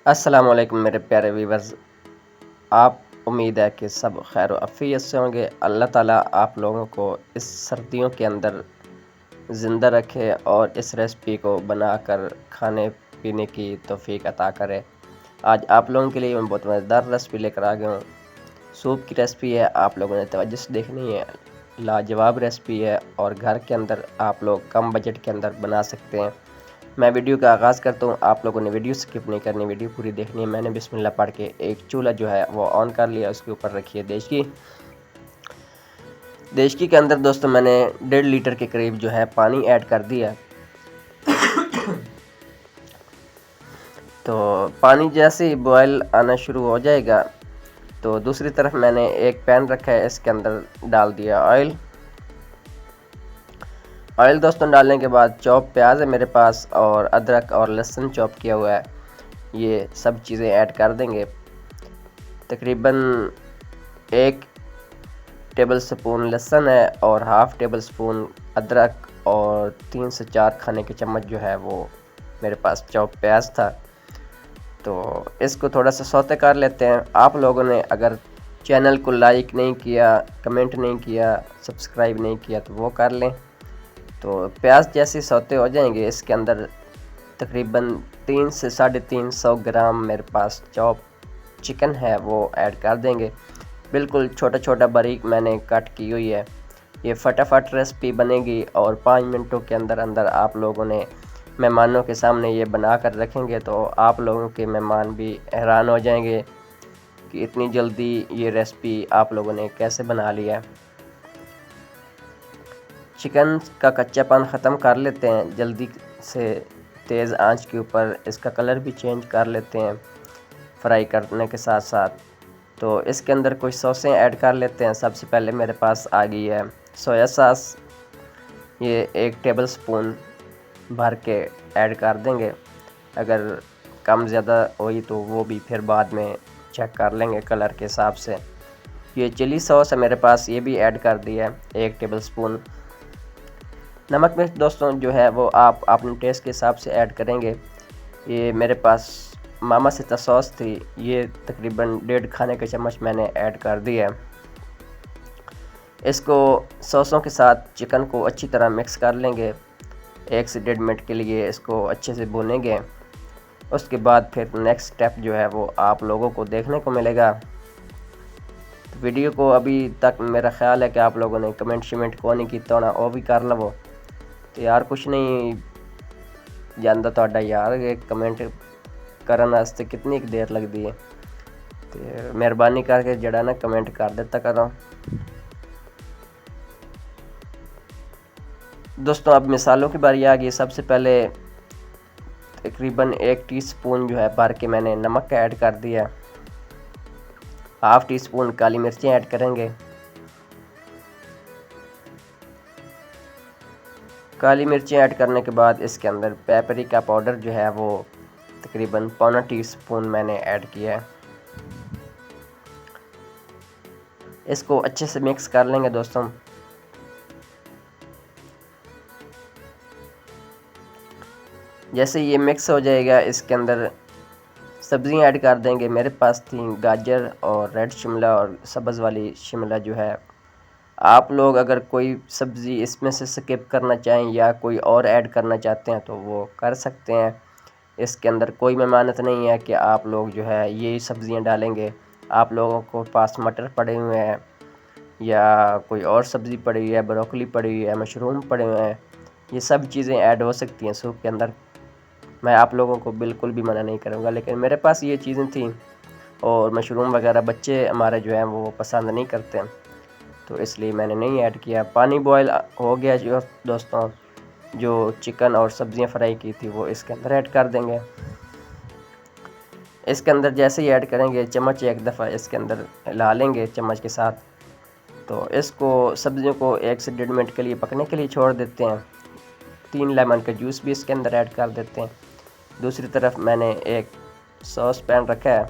अस्सलाम वालेकुम मेरे प्यारे व्यूवर्स। आप उम्मीद है कि सब खैर आफियत से होंगे। अल्लाह ताला आप लोगों को इस सर्दियों के अंदर ज़िंदा रखे और इस रेसिपी को बनाकर खाने पीने की तौफीक अता करे। आज आप लोगों के लिए मैं बहुत मज़ेदार रेसिपी लेकर आ गया हूँ। सूप की रेसिपी है, आप लोगों ने तवज्जो से देखनी है। लाजवाब रेसिपी है और घर के अंदर आप लोग कम बजट के अंदर बना सकते हैं। मैं वीडियो का आगाज़ करता हूँ। आप लोगों ने वीडियो स्किप नहीं करनी, वीडियो पूरी देखनी है। मैंने बिस्मिल्लाह पढ़ के एक चूल्हा जो है वो ऑन कर लिया, उसके ऊपर रखी है देशकी के अंदर दोस्तों मैंने 1.5 लीटर के करीब जो है पानी ऐड कर दिया। तो पानी जैसे ही बॉयल आना शुरू हो जाएगा तो दूसरी तरफ मैंने एक पैन रखा है, इसके अंदर डाल दिया ऑयल। ऑयल दोस्तों डालने के बाद चॉप प्याज है मेरे पास और अदरक और लहसुन चॉप किया हुआ है, ये सब चीज़ें ऐड कर देंगे। तकरीबन 1 टेबल स्पून लहसुन है और हाफ़ टेबल स्पून अदरक और 3 से 4 खाने के चम्मच जो है वो मेरे पास चॉप प्याज था। तो इसको थोड़ा सा सौते कर लेते हैं। आप लोगों ने अगर चैनल को लाइक नहीं किया, कमेंट नहीं किया, सब्सक्राइब नहीं किया तो वो कर लें। तो प्याज जैसे सौते हो जाएंगे, इसके अंदर तकरीबन 3 से 350 ग्राम मेरे पास चॉप चिकन है वो ऐड कर देंगे। बिल्कुल छोटा छोटा बारीक मैंने कट की हुई है। ये फटाफट रेसिपी बनेगी और 5 मिनटों के अंदर अंदर आप लोगों ने मेहमानों के सामने ये बना कर रखेंगे तो आप लोगों के मेहमान भी हैरान हो जाएंगे कि इतनी जल्दी ये रेसिपी आप लोगों ने कैसे बना लिया है। चिकन का कच्चापन ख़त्म कर लेते हैं जल्दी से, तेज़ आंच के ऊपर इसका कलर भी चेंज कर लेते हैं फ्राई करने के साथ साथ। तो इसके अंदर कुछ सॉसें ऐड कर लेते हैं। सबसे पहले मेरे पास आ गई है सोया सॉस, ये 1 टेबल स्पून भर के ऐड कर देंगे। अगर कम ज़्यादा हुई तो वो भी फिर बाद में चेक कर लेंगे कलर के हिसाब से। ये चिली सॉस है मेरे पास, ये भी ऐड कर दिया है 1 टेबल स्पून। नमक मिर्च दोस्तों जो है वो आप अपने टेस्ट के हिसाब से ऐड करेंगे। ये मेरे पास मामा सीता सॉस थी, ये तकरीबन 1.5 खाने के चम्मच मैंने ऐड कर दिया है। इसको सॉसों के साथ चिकन को अच्छी तरह मिक्स कर लेंगे। 1 से 1.5 मिनट के लिए इसको अच्छे से भूनेंगे। उसके बाद फिर नेक्स्ट स्टेप जो है वो आप लोगों को देखने को मिलेगा। तो वीडियो को अभी तक मेरा ख्याल है कि आप लोगों ने कमेंट शमेंट को नहीं किया ना, वो भी कर लवो। तो यार कुछ नहीं जानता ਤੁਹਾਡਾ यार, कमेंट करन वास्ते कितनी देर लगती है, तो मेहरबानी करके जड़ा ना कमेंट कर देता करो दोस्तों। अब मिसालों की बारी आ गई। सबसे पहले तकरीबन 1 टीस्पून जो है भर के मैंने नमक ऐड कर दिया। हाफ़ टी स्पून काली मिर्चें ऐड करेंगे। काली मिर्चें ऐड करने के बाद इसके अंदर पेपरिका पाउडर जो है वो तकरीबन पौना टीस्पून मैंने ऐड किया है। इसको अच्छे से मिक्स कर लेंगे दोस्तों। जैसे ये मिक्स हो जाएगा इसके अंदर सब्ज़ियाँ ऐड कर देंगे। मेरे पास थी गाजर और रेड शिमला और सब्ज़ वाली शिमला जो है। आप लोग अगर कोई सब्ज़ी इसमें से स्किप करना चाहें या कोई और ऐड करना चाहते हैं तो वो कर सकते हैं। इसके अंदर कोई ममानत नहीं है कि आप लोग जो है यही सब्ज़ियां डालेंगे। आप लोगों को पास मटर पड़े हुए हैं या कोई और सब्ज़ी पड़ी हुई है, ब्रोकली पड़ी हुई है, मशरूम पड़े हुए हैं, ये सब चीज़ें ऐड हो सकती हैं सूप के अंदर। मैं आप लोगों को बिल्कुल भी मना नहीं करूँगा, लेकिन मेरे पास ये चीज़ें थी और मशरूम वगैरह बच्चे हमारे जो हैं वो पसंद नहीं करते, तो इसलिए मैंने नहीं ऐड किया। पानी बॉयल हो गया जो दोस्तों, जो चिकन और सब्ज़ियां फ्राई की थी वो इसके अंदर ऐड कर देंगे। इसके अंदर जैसे ही ऐड करेंगे चम्मच एक दफ़ा इसके अंदर हिला लेंगे चम्मच के साथ। तो इसको सब्ज़ियों को 1 से 1.5 मिनट के लिए पकने के लिए छोड़ देते हैं। 3 लेमन का जूस भी इसके अंदर ऐड कर देते हैं। दूसरी तरफ मैंने एक सॉस पैन रखा है,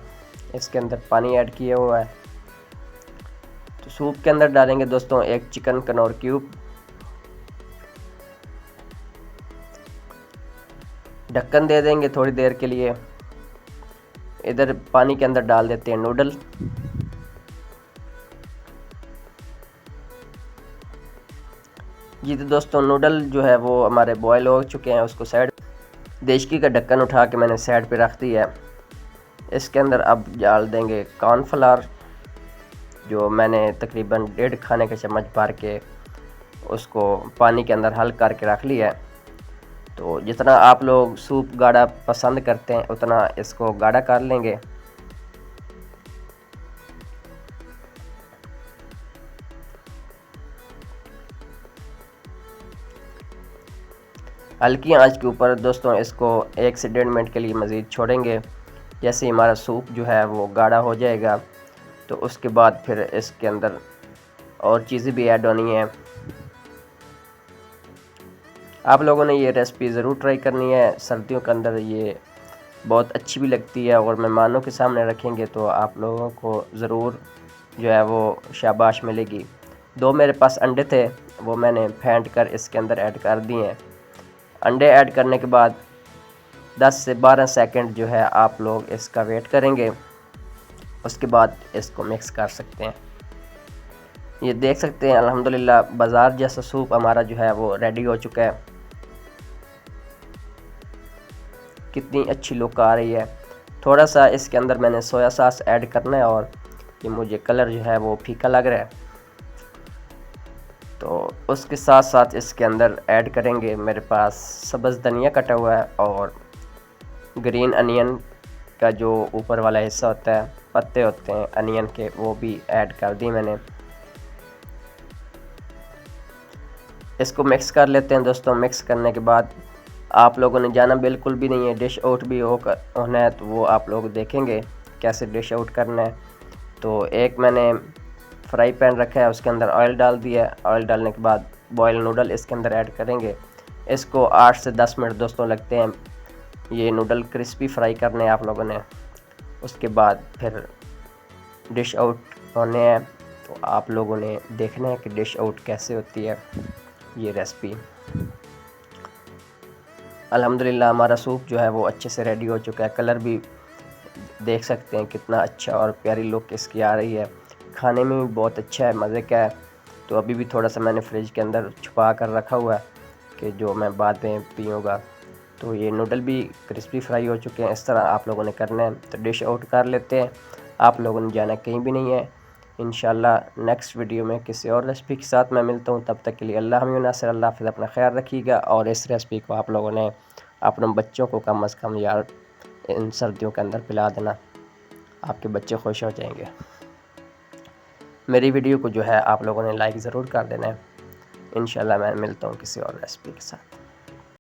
इसके अंदर पानी ऐड किया हुआ है। तो सूप के अंदर डालेंगे दोस्तों 1 चिकन कनौर क्यूब। ढक्कन दे देंगे थोड़ी देर के लिए। इधर पानी के अंदर डाल देते हैं नूडल। जी तो दोस्तों नूडल जो है वो हमारे बॉयल हो चुके हैं, उसको साइड देशकी का ढक्कन उठा के मैंने साइड पे रख दिया है। इसके अंदर अब डाल देंगे कॉर्नफ्लावर, जो मैंने तकरीबन 1.5 खाने का चम्मच भर के उसको पानी के अंदर हल करके रख लिया है। तो जितना आप लोग सूप गाढ़ा पसंद करते हैं उतना इसको गाढ़ा कर लेंगे। हल्की आंच के ऊपर दोस्तों इसको 1 से 1.5 मिनट के लिए मज़ीद छोड़ेंगे। जैसे ही हमारा सूप जो है वो गाढ़ा हो जाएगा तो उसके बाद फिर इसके अंदर और चीज़ें भी ऐड होनी है। आप लोगों ने ये रेसिपी ज़रूर ट्राई करनी है, सर्दियों के अंदर ये बहुत अच्छी भी लगती है और मेहमानों के सामने रखेंगे तो आप लोगों को ज़रूर जो है वो शाबाश मिलेगी। 2 मेरे पास अंडे थे, वो मैंने फेंट कर इसके अंदर ऐड कर दिए हैं। अंडे ऐड करने के बाद 10 से 12 सेकंड जो है आप लोग इसका वेट करेंगे, उसके बाद इसको मिक्स कर सकते हैं। ये देख सकते हैं अल्हम्दुलिल्लाह बाज़ार जैसा सूप हमारा जो है वो रेडी हो चुका है। कितनी अच्छी लुक आ रही है। थोड़ा सा इसके अंदर मैंने सोया सॉस ऐड करना है और ये मुझे कलर जो है वो फीका लग रहा है, तो उसके साथ साथ इसके अंदर ऐड करेंगे मेरे पास सब्ज़ धनिया कटा हुआ है और ग्रीन अनियन का जो ऊपर वाला हिस्सा होता है, पत्ते होते हैं अनियन के, वो भी ऐड कर दिए मैंने। इसको मिक्स कर लेते हैं दोस्तों। मिक्स करने के बाद आप लोगों ने जाना बिल्कुल भी नहीं है, डिश आउट भी होना है तो वो आप लोग देखेंगे कैसे डिश आउट करना है। तो एक मैंने फ्राई पैन रखा है, उसके अंदर ऑयल डाल दिया है। ऑयल डालने के बाद बॉयल नूडल इसके अंदर ऐड करेंगे। इसको 8 से 10 मिनट दोस्तों लगते हैं ये नूडल क्रिस्पी फ्राई करने हैं आप लोगों ने। उसके बाद फिर डिश आउट होने हैं, तो आप लोगों ने देखना है कि डिश आउट कैसे होती है ये रेसिपी। अल्हम्दुलिल्लाह हमारा सूप जो है वो अच्छे से रेडी हो चुका है। कलर भी देख सकते हैं कितना अच्छा और प्यारी लुक इसकी आ रही है। खाने में भी बहुत अच्छा है, मज़े का है। तो अभी भी थोड़ा सा मैंने फ्रिज के अंदर छुपा कर रखा हुआ है कि जो मैं बाद में पीऊँगा। तो ये नूडल भी क्रिस्पी फ्राई हो चुके हैं। इस तरह आप लोगों ने करना है। तो डिश आउट कर लेते हैं। आप लोगों ने जाना कहीं भी नहीं है। इंशाल्लाह नेक्स्ट वीडियो में किसी और रेसिपी के साथ मैं मिलता हूँ। तब तक के लिए अल्लाह हमें नासिर, अल्लाह हाफ़िज़, अपना ख्याल रखिएगा। और इस रेसिपी को आप लोगों ने अपने बच्चों को कम अज़ कम यार इन सर्दियों के अंदर पिला देना, आपके बच्चे खुश हो जाएंगे। मेरी वीडियो को जो है आप लोगों ने लाइक ज़रूर कर देना है। इंशाल्लाह मैं मिलता हूँ किसी और रेसिपी के साथ।